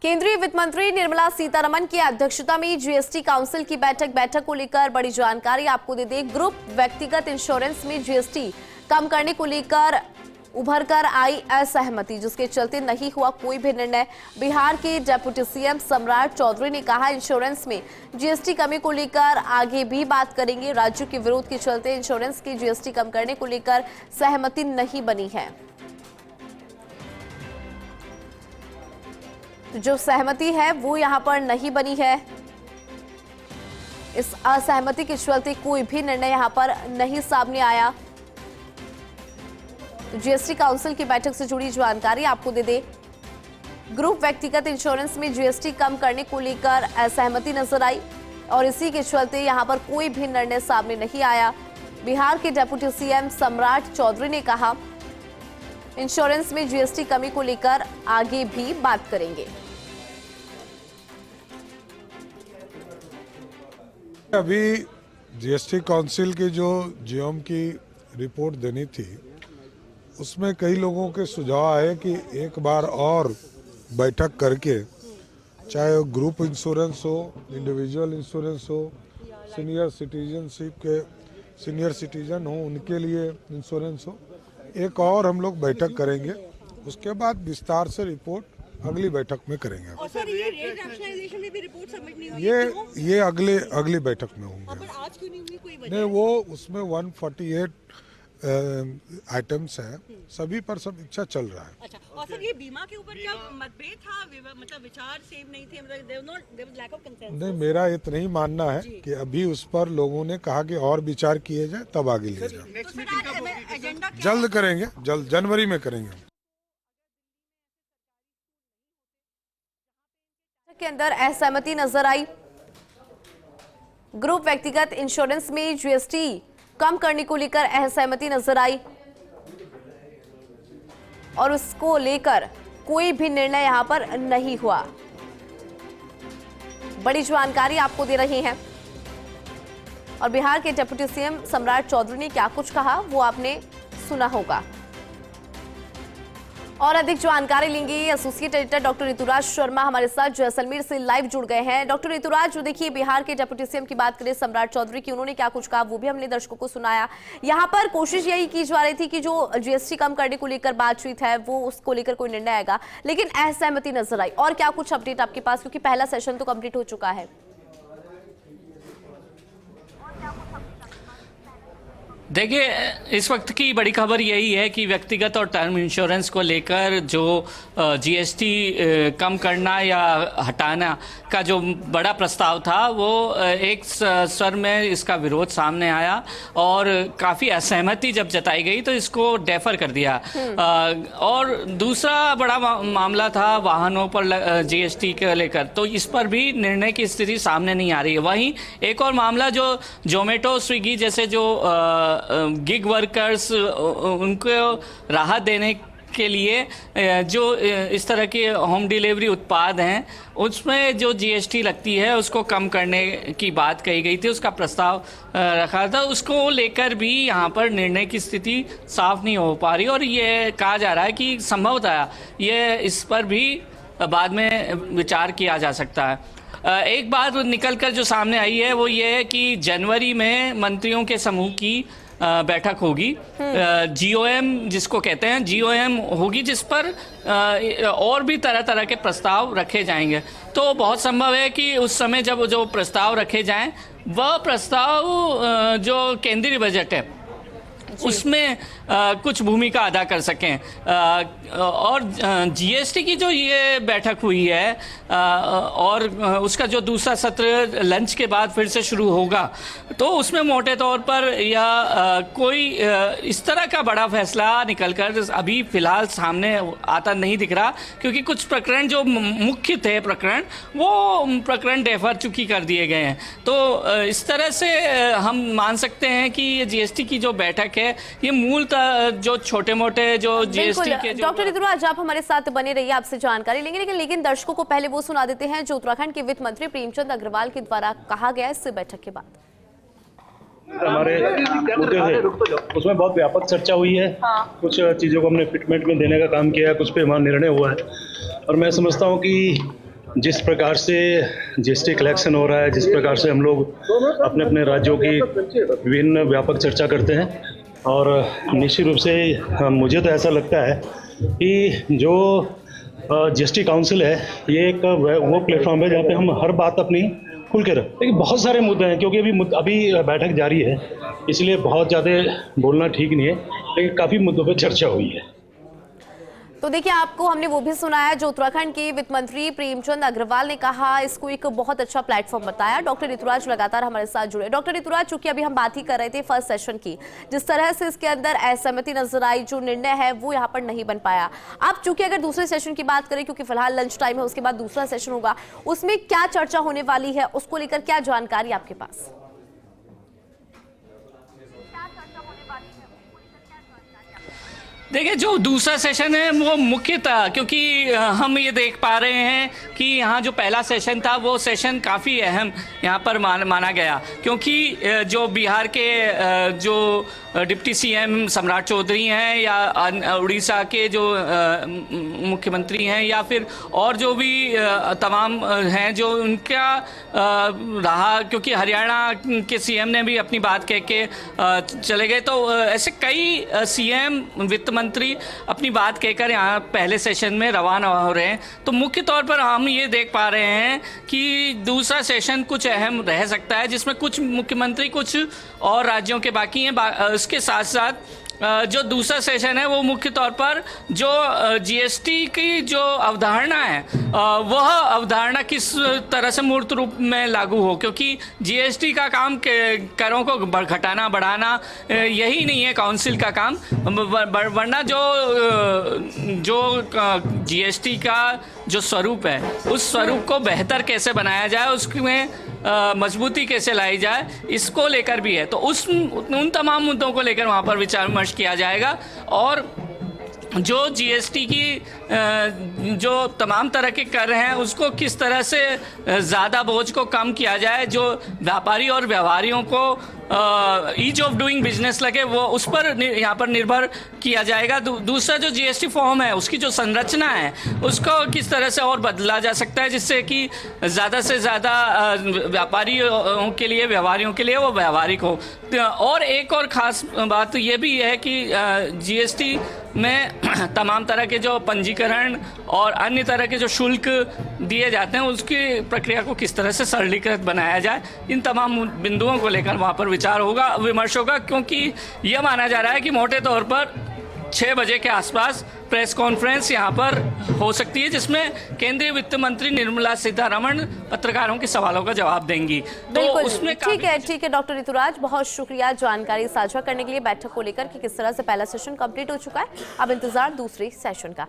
केंद्रीय वित्त मंत्री निर्मला सीतारमण की अध्यक्षता में जीएसटी काउंसिल की बैठक को लेकर बड़ी जानकारी आपको दे दें। ग्रुप व्यक्तिगत इंश्योरेंस में जीएसटी कम करने को लेकर उभर कर आई असहमति, जिसके चलते नहीं हुआ कोई भी निर्णय। बिहार के डिप्टी सीएम सम्राट चौधरी ने कहा, इंश्योरेंस में जीएसटी कमी को लेकर आगे भी बात करेंगे। राज्यों के विरोध के चलते इंश्योरेंस की जीएसटी कम करने को लेकर सहमति नहीं बनी है। जो सहमति है वो यहां पर नहीं बनी है। इस असहमति के चलते कोई भी निर्णय यहां पर नहीं सामने आया। जीएसटी काउंसिल की बैठक से जुड़ी जानकारी आपको दे दे। ग्रुप व्यक्तिगत इंश्योरेंस में जीएसटी कम करने को लेकर असहमति नजर आई और इसी के चलते यहां पर कोई भी निर्णय सामने नहीं आया। बिहार के डिप्टी सीएम सम्राट चौधरी ने कहा, इंश्योरेंस में जीएसटी कमी को लेकर आगे भी बात करेंगे। अभी जीएसटी काउंसिल की जो जीओएम की रिपोर्ट देनी थी, उसमें कई लोगों के सुझाव आए कि एक बार और बैठक करके, चाहे वो ग्रुप इंश्योरेंस हो, इंडिविजुअल इंश्योरेंस हो, सीनियर सिटीजन हो उनके लिए इंश्योरेंस हो, एक और हम लोग बैठक करेंगे। उसके बाद विस्तार से रिपोर्ट अगली बैठक में करेंगे। और सर, ये रेट रैशनलाइजेशन में भी रिपोर्ट सबमिट नहीं हुई, ये अगली बैठक में होंगे। पर आज क्यों नहीं हुई, कोई वजह? नहीं, वो उसमें 148 आइटम्स हैं, सभी पर समीक्षा चल रहा है। अच्छा, और सर ये बीमा के ऊपर क्या मतभेद था, मतलब विचार सेम नहीं थे, मतलब there was lack of consensus? नहीं, मेरा इतना ही मानना है कि अभी उस पर लोगों ने कहा कि और विचार किए जाए तब आगे ले जाए। एजेंडा जल्द करेंगे, जल्द जनवरी में करेंगे। के अंदर असहमति नजर आई। ग्रुप व्यक्तिगत इंश्योरेंस में जीएसटी कम करने को लेकर असहमति नजर आई और उसको लेकर कोई भी निर्णय यहां पर नहीं हुआ। बड़ी जानकारी आपको दे रहे हैं और बिहार के डिप्टी सीएम सम्राट चौधरी ने क्या कुछ कहा वो आपने सुना होगा। और अधिक जानकारी लेंगे associate editor doctor Rituraj Sharma हमारे साथ जैसलमेर से लाइव जुड़ गए हैं। डॉक्टर ऋतुराज, जो देखिए बिहार के डिप्टी सीएम की बात करें सम्राट चौधरी की, उन्होंने क्या कुछ कहा वो भी हमने दर्शकों को सुनाया। यहाँ पर कोशिश यही की जा रही थी कि जो जीएसटी कम करने को लेकर बातचीत है वो उसको लेकर कोई निर्णय आएगा, लेकिन असहमति नजर आई। और क्या कुछ अपडेट आपके पास, क्योंकि पहला सेशन तो कंप्लीट हो चुका है? देखिए, इस वक्त की बड़ी खबर यही है कि व्यक्तिगत और टर्म इंश्योरेंस को लेकर जो जीएसटी कम करना या हटाना का जो बड़ा प्रस्ताव था, वो एक स्वर में इसका विरोध सामने आया और काफ़ी असहमति जब जताई गई तो इसको डेफर कर दिया। और दूसरा बड़ा मामला था वाहनों पर जीएसटी के लेकर, तो इस पर भी निर्णय की स्थिति सामने नहीं आ रही है। वहीं एक और मामला जो जोमेटो, स्विगी जैसे जो गिग वर्कर्स, उनको राहत देने के लिए जो इस तरह के होम डिलीवरी उत्पाद हैं उसमें जो जीएसटी लगती है उसको कम करने की बात कही गई थी, उसका प्रस्ताव रखा था। उसको लेकर भी यहाँ पर निर्णय की स्थिति साफ नहीं हो पा रही और ये कहा जा रहा है कि संभवतः ये इस पर भी बाद में विचार किया जा सकता है। एक बात निकल कर जो सामने आई है वो ये है कि जनवरी में मंत्रियों के समूह की बैठक होगी, जीओएम जिसको कहते हैं, जीओएम होगी, जिस पर और भी तरह तरह के प्रस्ताव रखे जाएंगे। तो बहुत संभव है कि उस समय जब जो प्रस्ताव रखे जाएं वह प्रस्ताव जो केंद्रीय बजट है उसमें कुछ भूमिका अदा कर सकें। और जीएसटी की जो ये बैठक हुई है और उसका जो दूसरा सत्र लंच के बाद फिर से शुरू होगा, तो उसमें मोटे तौर पर या कोई इस तरह का बड़ा फैसला निकलकर अभी फिलहाल सामने आता नहीं दिख रहा, क्योंकि कुछ प्रकरण जो मुख्य थे वो प्रकरण डेफर चुकी कर दिए गए हैं। तो इस तरह से हम मान सकते हैं कि ये जीएसटी की जो बैठक है ये मूलतः जो छोटे मोटे जो जीएसटी के जो... डॉक्टर ऋतुराज, आप हमारे साथ बने रहिए, आपसे जानकारी लेंगे, लेकिन दर्शकों को पहले वो सुना देते हैं जो उत्तराखंड के वित्त मंत्री प्रेमचंद अग्रवाल के द्वारा कहा गया इस बैठक के बाद। हमारे मुद्दे थे उसमें बहुत व्यापक चर्चा हुई है। कुछ चीज़ों को हमने फिटमेंट में देने का काम किया है, कुछ पे हमारा निर्णय हुआ है और मैं समझता हूँ कि जिस प्रकार से जीएसटी कलेक्शन हो रहा है, जिस प्रकार से हम लोग अपने अपने राज्यों की विभिन्न व्यापक चर्चा करते हैं, और निश्चित रूप से मुझे तो ऐसा लगता है कि जो जीएसटी काउंसिल है, ये एक वो प्लेटफॉर्म है जहाँ पे हम हर बात अपनी खुल के रखें। लेकिन बहुत सारे मुद्दे हैं, क्योंकि अभी बैठक जारी है, इसलिए बहुत ज़्यादा बोलना ठीक नहीं है, लेकिन काफ़ी मुद्दों पर चर्चा हुई है। तो देखिए, आपको हमने वो भी सुनाया जो उत्तराखंड के वित्त मंत्री प्रेमचंद अग्रवाल ने कहा, इसको एक बहुत अच्छा प्लेटफॉर्म बताया। डॉक्टर ऋतुराज लगातार हमारे साथ जुड़े। डॉक्टर ऋतुराज, चूंकि अभी हम बात ही कर रहे थे फर्स्ट सेशन की, जिस तरह से इसके अंदर असहमति नजर आई, जो निर्णय है वो यहाँ पर नहीं बन पाया। अब चूंकि अगर दूसरे सेशन की बात करें, क्योंकि फिलहाल लंच टाइम है, उसके बाद दूसरा सेशन होगा, उसमें क्या चर्चा होने वाली है, उसको लेकर क्या जानकारी आपके पास? देखिए, जो दूसरा सेशन है वो मुख्यतः, क्योंकि हम ये देख पा रहे हैं कि यहाँ जो पहला सेशन था वो सेशन काफ़ी अहम यहाँ पर माना गया, क्योंकि जो बिहार के जो डिप्टी सीएम सम्राट चौधरी हैं, या उड़ीसा के जो मुख्यमंत्री हैं, या फिर और जो भी तमाम हैं जो उनका रहा, क्योंकि हरियाणा के सीएम ने भी अपनी बात कह के चले गए, तो ऐसे कई सीएम, वित्त मंत्री अपनी बात कहकर यहाँ पहले सेशन में रवाना हो रहे हैं। तो मुख्य तौर पर हम ये देख पा रहे हैं कि दूसरा सेशन कुछ अहम रह सकता है, जिसमें कुछ मुख्यमंत्री कुछ और राज्यों के बाकी हैं। इसके साथ साथ जो दूसरा सेशन है वो मुख्य तौर पर जो जीएसटी की जो अवधारणा है, वह अवधारणा किस तरह से मूर्त रूप में लागू हो, क्योंकि जीएसटी का काम करों को घटाना बढ़ाना यही नहीं है काउंसिल का काम, वरना जो जीएसटी का जो स्वरूप है, उस स्वरूप को बेहतर कैसे बनाया जाए, उसमें मजबूती कैसे लाई जाए, इसको लेकर भी है। तो उन तमाम मुद्दों को लेकर वहाँ पर विचार विमर्श किया जाएगा, और जो जीएसटी की जो तमाम तरह के कर हैं उसको किस तरह से ज़्यादा बोझ को कम किया जाए, जो व्यापारी और व्यवहारियों को ईज ऑफ डूइंग बिजनेस लगे, वो उस पर यहाँ पर निर्भर किया जाएगा। दूसरा जो जीएसटी फॉर्म है, उसकी जो संरचना है, उसको किस तरह से और बदला जा सकता है, जिससे कि ज़्यादा से ज़्यादा व्यापारियों के लिए, व्यवहारियों के लिए वो व्यावहारिक हो। और एक और ख़ास बात ये भी है कि जीएसटी में तमाम तरह के जो पंजीकरण और अन्य तरह के जो शुल्क दिए जाते हैं, उसकी प्रक्रिया को किस तरह से सरलीकृत बनाया जाए, इन तमाम बिंदुओं को लेकर वहाँ पर विचार होगा, विमर्श होगा, क्योंकि यह माना जा रहा है कि मोटे तौर पर 6 बजे के आसपास प्रेस कॉन्फ्रेंस यहाँ पर हो सकती है, जिसमें केंद्रीय वित्त मंत्री निर्मला सीतारमण पत्रकारों के सवालों का जवाब देंगी। तो उसमें ठीक है डॉक्टर ऋतुराज, बहुत शुक्रिया जानकारी साझा करने के लिए बैठक को लेकर कि किस तरह से पहला सेशन कंप्लीट हो चुका है, अब इंतजार दूसरे सेशन का।